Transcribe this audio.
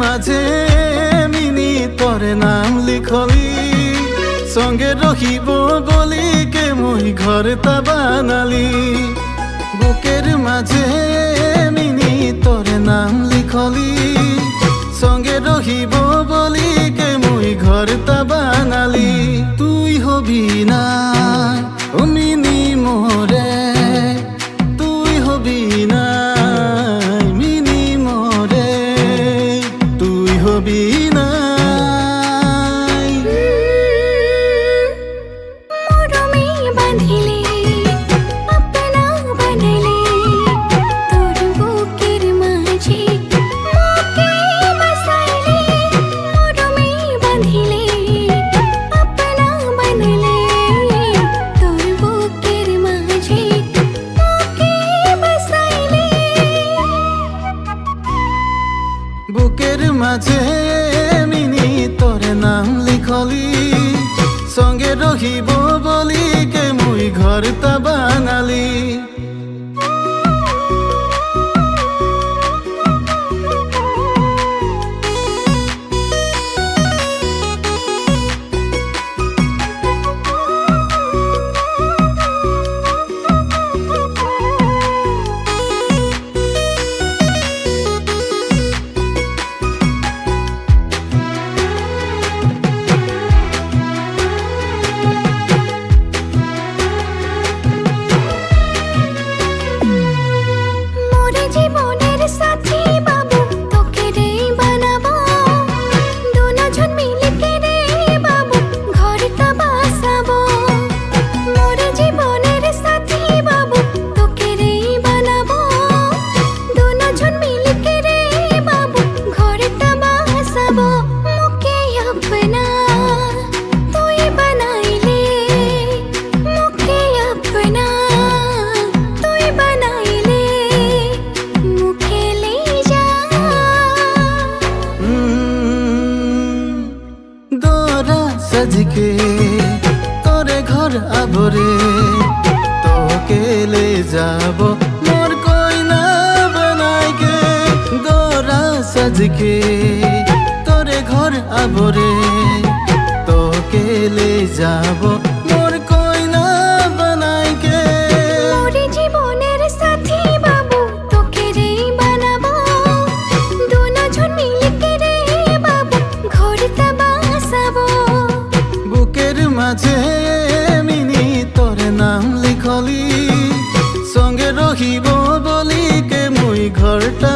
মাঝে মিনি তরে নাম লিখলি সঙ্গে রহিব বলি কে মই ঘরটা বানালি বুকের মাঝে মিনি তরে নাম লিখলি সঙ্গে রহিব বলি কে মই ঘরটা বানালি তুই হবি না ও মিনি মোরে তুই হবি না মিনি মোরে তুই হবি না বুকের মাঝে মিনি তোরে নাম লিখলি সঙ্গে রহিব বলি কে মুই ঘরটা বানালি सजके तोरे घर आबरे तोके ले जाबो मोर कोई ना बनाई के गोरा सजके तोरे घर आबरे तोके ले जाबो मोर कोई ना बनाई के मोरे जीवनेर साथी बाबू तोके रे बनाबो दोनों जन मिले के रे बाबू घरटा बासाबो বুকের মাঝে মিনি তোরে নাম লিখলি সঙ্গে রহিব বলি কে মুই ঘরটা